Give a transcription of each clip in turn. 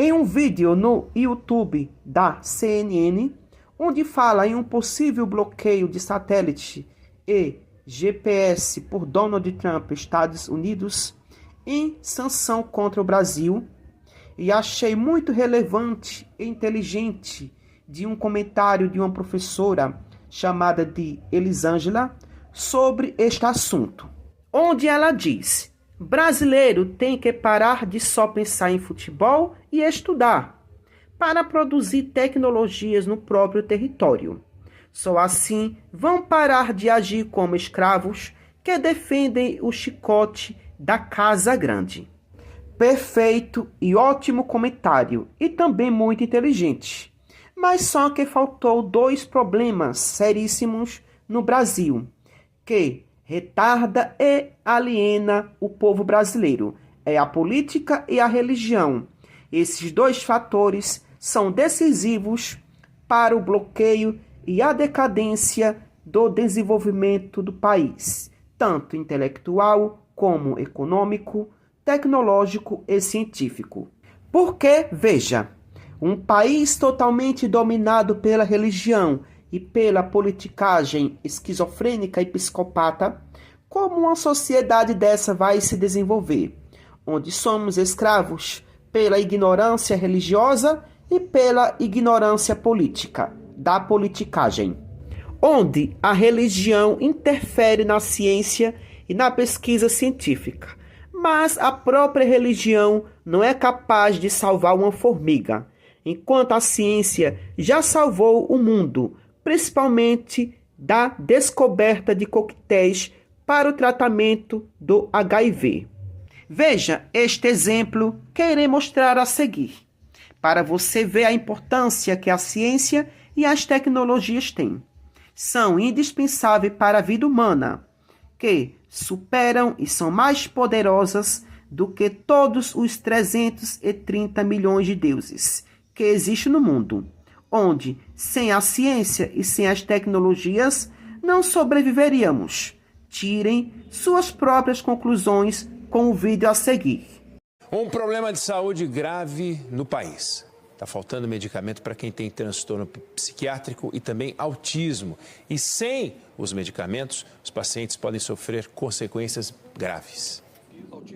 Em um vídeo no YouTube da CNN, onde fala em um possível bloqueio de satélite e GPS por Donald Trump, Estados Unidos, em sanção contra o Brasil, e achei muito relevante e inteligente de um comentário de uma professora chamada de Elisângela sobre este assunto, onde ela diz: brasileiro tem que parar de só pensar em futebol e estudar para produzir tecnologias no próprio território. Só assim vão parar de agir como escravos que defendem o chicote da Casa Grande. Perfeito e ótimo comentário, e também muito inteligente. Mas só que faltou dois problemas seríssimos no Brasil, que retarda e aliena o povo brasileiro. É a política e a religião. Esses dois fatores são decisivos para o bloqueio e a decadência do desenvolvimento do país, tanto intelectual como econômico, tecnológico e científico. Porque, veja, um país totalmente dominado pela religião e pela politicagem esquizofrênica e psicopata, como uma sociedade dessa vai se desenvolver? Onde somos escravos pela ignorância religiosa e pela ignorância política, da politicagem. Onde a religião interfere na ciência e na pesquisa científica, mas a própria religião não é capaz de salvar uma formiga, enquanto a ciência já salvou o mundo, principalmente da descoberta de coquetéis para o tratamento do HIV. Veja este exemplo que irei mostrar a seguir, para você ver a importância que a ciência e as tecnologias têm. São indispensáveis para a vida humana, que superam e são mais poderosas do que todos os 330 milhões de deuses que existem no mundo, onde, sem a ciência e sem as tecnologias, não sobreviveríamos. Tirem suas próprias conclusões com o vídeo a seguir. Um problema de saúde grave no país. Está faltando medicamento para quem tem transtorno psiquiátrico e também autismo. E sem os medicamentos, os pacientes podem sofrer consequências graves.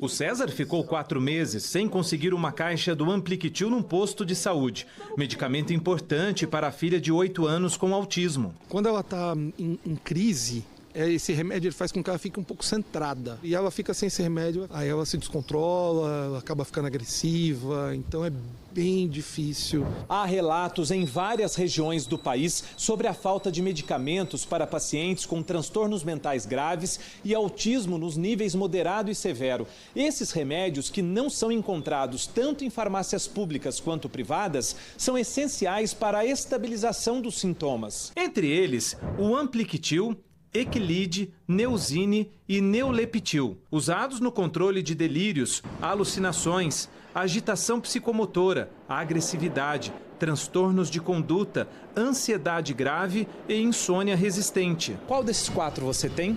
O César ficou 4 meses sem conseguir uma caixa do Ampliquitil num posto de saúde. Medicamento importante para a filha de 8 anos com autismo. Quando ela está em crise, esse remédio ele faz com que ela fique um pouco centrada. E ela fica sem esse remédio, aí ela se descontrola, ela acaba ficando agressiva, então é bem difícil. Há relatos em várias regiões do país sobre a falta de medicamentos para pacientes com transtornos mentais graves e autismo nos níveis moderado e severo. Esses remédios, que não são encontrados tanto em farmácias públicas quanto privadas, são essenciais para a estabilização dos sintomas. Entre eles, o Ampliquitil, Equilide, Neuzine e Neuleptil, usados no controle de delírios, alucinações, agitação psicomotora, agressividade, transtornos de conduta, ansiedade grave e insônia resistente. Qual desses 4 você tem?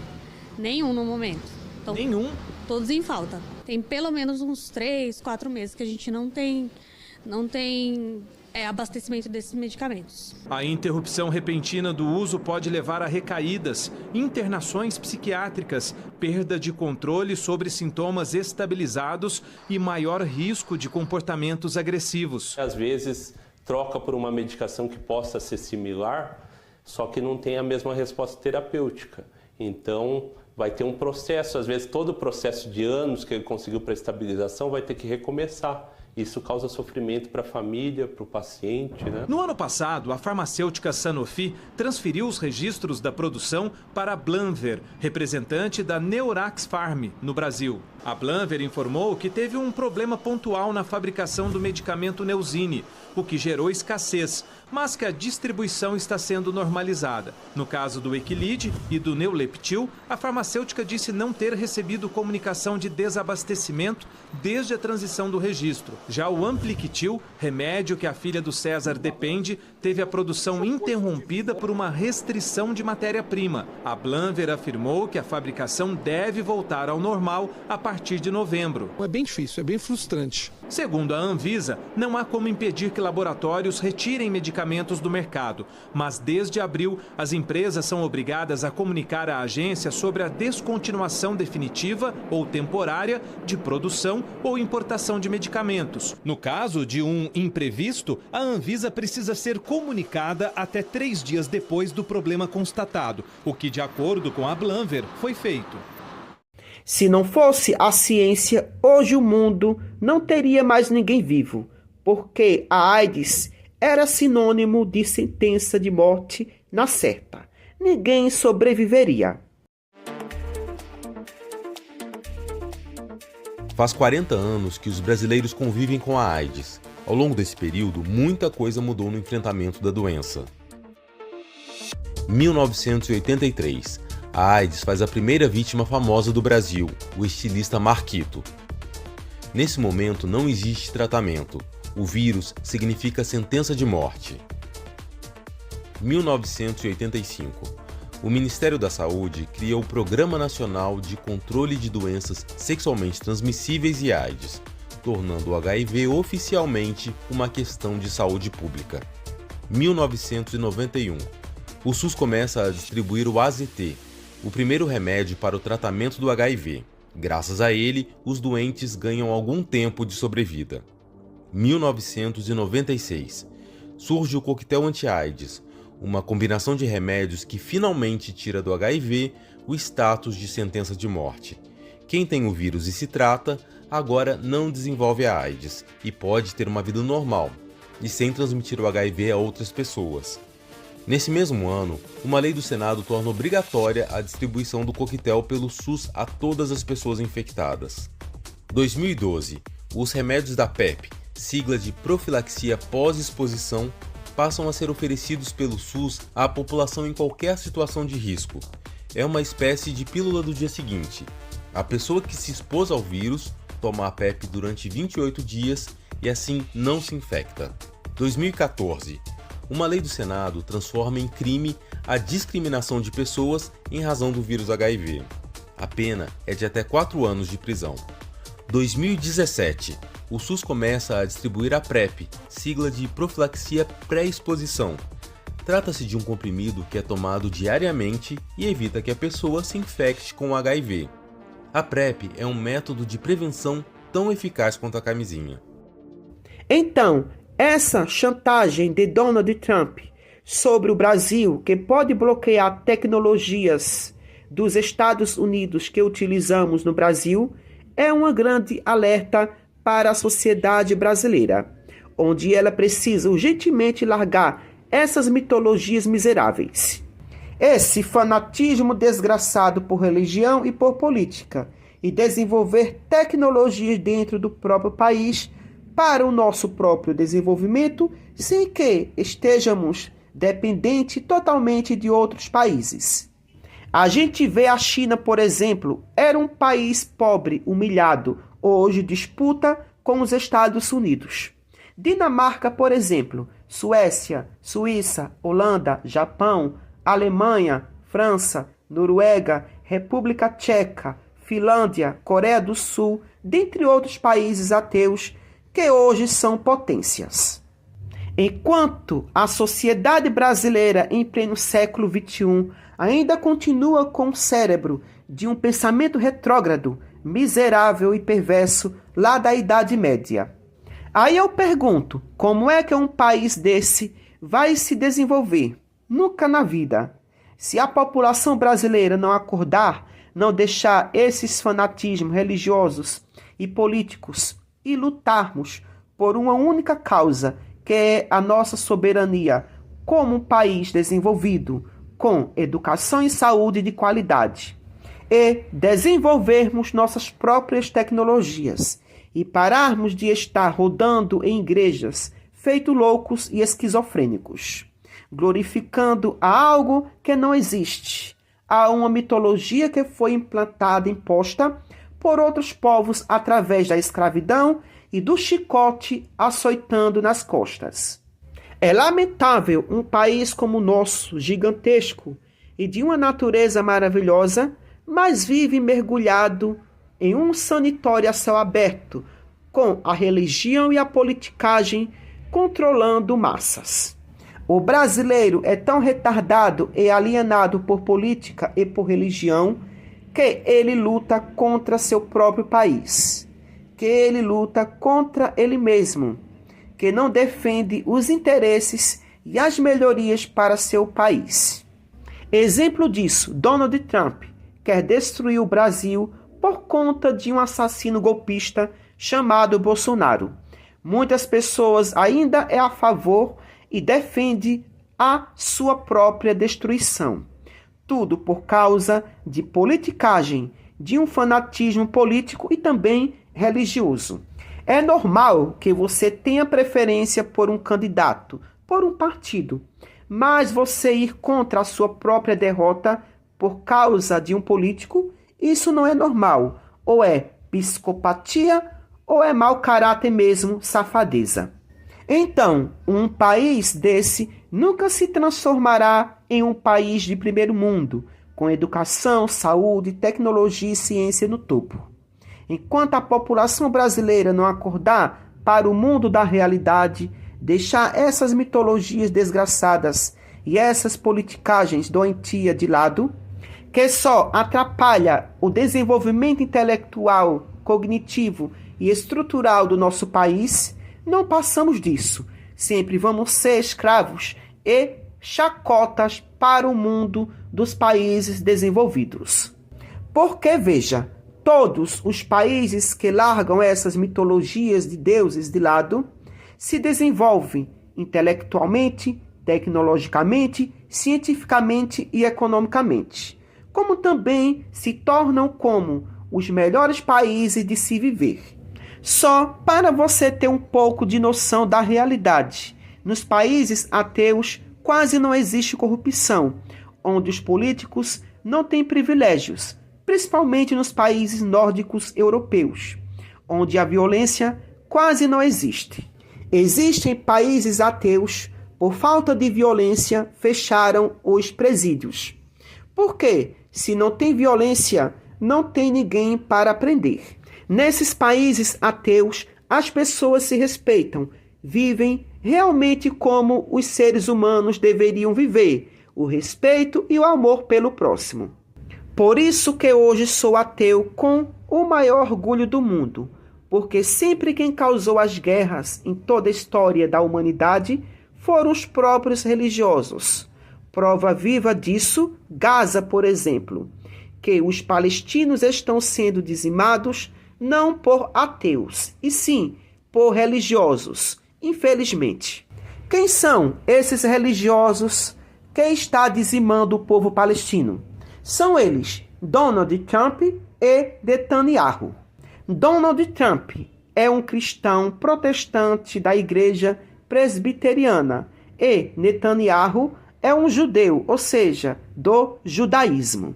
Nenhum no momento. Então, Nenhum? Todos em falta. Tem pelo menos uns 3, 4 meses que a gente não tem abastecimento desses medicamentos. A interrupção repentina do uso pode levar a recaídas, internações psiquiátricas, perda de controle sobre sintomas estabilizados e maior risco de comportamentos agressivos. Às vezes troca por uma medicação que possa ser similar, só que não tem a mesma resposta terapêutica. Então vai ter um processo, às vezes todo o processo de anos que ele conseguiu para estabilização vai ter que recomeçar. Isso causa sofrimento para a família, para o paciente, né? No ano passado, a farmacêutica Sanofi transferiu os registros da produção para a Blanver, representante da Neurax Farm, no Brasil. A Blanver informou que teve um problema pontual na fabricação do medicamento Neuzine, o que gerou escassez, mas que a distribuição está sendo normalizada. No caso do Equilide e do Neuleptil, a farmacêutica disse não ter recebido comunicação de desabastecimento desde a transição do registro. Já o Ampliquitil, remédio que a filha do César depende, teve a produção interrompida por uma restrição de matéria-prima. A Blanver afirmou que a fabricação deve voltar ao normal a partir de novembro. É bem difícil, é bem frustrante. Segundo a Anvisa, não há como impedir que laboratórios retirem medicamentos do mercado, mas desde abril as empresas são obrigadas a comunicar à agência sobre a descontinuação definitiva ou temporária de produção ou importação de medicamentos. No caso de um imprevisto, a Anvisa precisa ser comunicada até 3 dias depois do problema constatado, o que, de acordo com a Blanver, foi feito. Se não fosse a ciência, hoje o mundo não teria mais ninguém vivo, porque a AIDS era sinônimo de sentença de morte na certa. Ninguém sobreviveria. Faz 40 anos que os brasileiros convivem com a AIDS. Ao longo desse período, muita coisa mudou no enfrentamento da doença. 1983. A AIDS faz a primeira vítima famosa do Brasil, o estilista Marquito. Nesse momento não existe tratamento. O vírus significa sentença de morte. 1985. O Ministério da Saúde cria o Programa Nacional de Controle de Doenças Sexualmente Transmissíveis e AIDS, tornando o HIV oficialmente uma questão de saúde pública. 1991. O SUS começa a distribuir o AZT, o primeiro remédio para o tratamento do HIV. Graças a ele, os doentes ganham algum tempo de sobrevida. 1996. Surge o coquetel anti-AIDS, uma combinação de remédios que finalmente tira do HIV o status de sentença de morte. Quem tem o vírus e se trata, agora não desenvolve a AIDS e pode ter uma vida normal, e sem transmitir o HIV a outras pessoas. Nesse mesmo ano, uma lei do Senado torna obrigatória a distribuição do coquetel pelo SUS a todas as pessoas infectadas. 2012. Os remédios da PrEP, sigla de profilaxia pós-exposição, passam a ser oferecidos pelo SUS à população em qualquer situação de risco. É uma espécie de pílula do dia seguinte. A pessoa que se expôs ao vírus toma a PrEP durante 28 dias e assim não se infecta. 2014. Uma lei do Senado transforma em crime a discriminação de pessoas em razão do vírus HIV. A pena é de até 4 anos de prisão. 2017. O SUS começa a distribuir a PrEP, sigla de profilaxia pré-exposição. Trata-se de um comprimido que é tomado diariamente e evita que a pessoa se infecte com o HIV. A PrEP é um método de prevenção tão eficaz quanto a camisinha. Então, essa chantagem de Donald Trump sobre o Brasil, que pode bloquear tecnologias dos Estados Unidos que utilizamos no Brasil, é uma grande alerta para a sociedade brasileira, onde ela precisa urgentemente largar essas mitologias miseráveis. Esse fanatismo desgraçado por religião e por política, e desenvolver tecnologias dentro do próprio país para o nosso próprio desenvolvimento, sem que estejamos dependentes totalmente de outros países. A gente vê a China, por exemplo, era um país pobre, humilhado, hoje disputa com os Estados Unidos. Dinamarca, por exemplo, Suécia, Suíça, Holanda, Japão, Alemanha, França, Noruega, República Tcheca, Finlândia, Coreia do Sul, dentre outros países ateus que hoje são potências. Enquanto a sociedade brasileira em pleno século XXI ainda continua com o cérebro de um pensamento retrógrado, miserável e perverso lá da Idade Média. Aí eu pergunto, como é que um país desse vai se desenvolver? Nunca na vida. Se a população brasileira não acordar, não deixar esses fanatismos religiosos e políticos e lutarmos por uma única causa, que é a nossa soberania como um país desenvolvido, com educação e saúde de qualidade, e desenvolvermos nossas próprias tecnologias e pararmos de estar rodando em igrejas feito loucos e esquizofrênicos, glorificando a algo que não existe, a uma mitologia que foi implantada, imposta por outros povos através da escravidão e do chicote açoitando nas costas. É lamentável um país como o nosso, gigantesco e de uma natureza maravilhosa, mas vive mergulhado em um sanatório a céu aberto, com a religião e a politicagem controlando massas. O brasileiro é tão retardado e alienado por política e por religião que ele luta contra seu próprio país, que ele luta contra ele mesmo, que não defende os interesses e as melhorias para seu país. Exemplo disso, Donald Trump quer destruir o Brasil por conta de um assassino golpista chamado Bolsonaro. Muitas pessoas ainda é a favor e defende a sua própria destruição. Tudo por causa de politicagem, de um fanatismo político e também religioso. É normal que você tenha preferência por um candidato, por um partido, mas você ir contra a sua própria derrota por causa de um político, isso não é normal. Ou é psicopatia ou é mau caráter mesmo, safadeza. Então, um país desse nunca se transformará em um país de primeiro mundo, com educação, saúde, tecnologia e ciência no topo. Enquanto a população brasileira não acordar para o mundo da realidade, deixar essas mitologias desgraçadas e essas politicagens doentias de lado, que só atrapalha o desenvolvimento intelectual, cognitivo e estrutural do nosso país, não passamos disso. Sempre vamos ser escravos e chacotas para o mundo dos países desenvolvidos. Porque, veja, todos os países que largam essas mitologias de deuses de lado se desenvolvem intelectualmente, tecnologicamente, cientificamente e economicamente, como também se tornam como os melhores países de se viver. Só para você ter um pouco de noção da realidade, nos países ateus quase não existe corrupção, onde os políticos não têm privilégios, principalmente nos países nórdicos europeus, onde a violência quase não existe. Existem países ateus, por falta de violência, fecharam os presídios. Por quê? Se não tem violência, não tem ninguém para aprender. Nesses países ateus, as pessoas se respeitam, vivem realmente como os seres humanos deveriam viver, o respeito e o amor pelo próximo. Por isso que hoje sou ateu com o maior orgulho do mundo, porque sempre quem causou as guerras em toda a história da humanidade foram os próprios religiosos. Prova viva disso, Gaza, por exemplo, que os palestinos estão sendo dizimados não por ateus, e sim por religiosos, infelizmente. Quem são esses religiosos que está dizimando o povo palestino? São eles, Donald Trump e Netanyahu. Donald Trump é um cristão protestante da igreja presbiteriana e Netanyahu é um judeu, ou seja, do judaísmo.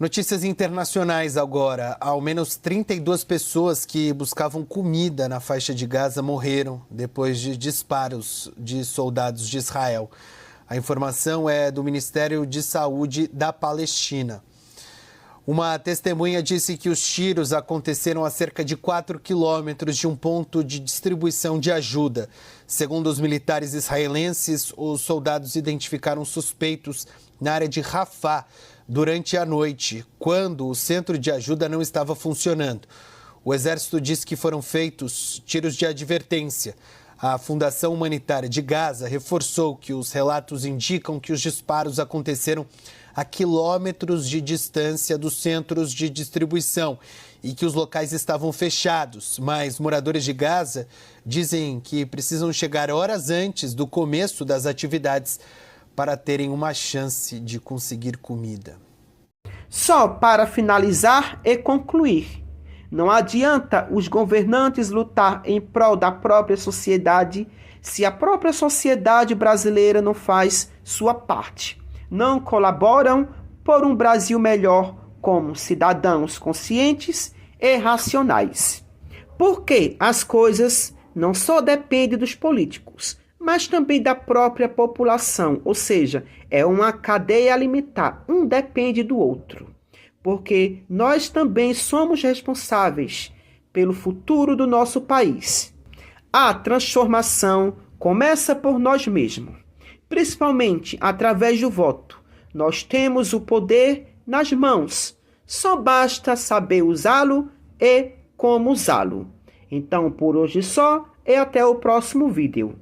Notícias internacionais agora. Ao menos 32 pessoas que buscavam comida na faixa de Gaza morreram depois de disparos de soldados de Israel. A informação é do Ministério de Saúde da Palestina. Uma testemunha disse que os tiros aconteceram a cerca de 4 quilômetros de um ponto de distribuição de ajuda. Segundo os militares israelenses, os soldados identificaram suspeitos na área de Rafah durante a noite, quando o centro de ajuda não estava funcionando. O exército disse que foram feitos tiros de advertência. A Fundação Humanitária de Gaza reforçou que os relatos indicam que os disparos aconteceram a quilômetros de distância dos centros de distribuição e que os locais estavam fechados, mas moradores de Gaza dizem que precisam chegar horas antes do começo das atividades para terem uma chance de conseguir comida. Só para finalizar e concluir, não adianta os governantes lutar em prol da própria sociedade se a própria sociedade brasileira não faz sua parte. Não colaboram por um Brasil melhor como cidadãos conscientes e racionais. Porque as coisas não só dependem dos políticos, mas também da própria população, ou seja, é uma cadeia alimentar, um depende do outro. Porque nós também somos responsáveis pelo futuro do nosso país. A transformação começa por nós mesmos, principalmente através do voto. Nós temos o poder nas mãos, só basta saber usá-lo e como usá-lo. Então, por hoje só e até o próximo vídeo.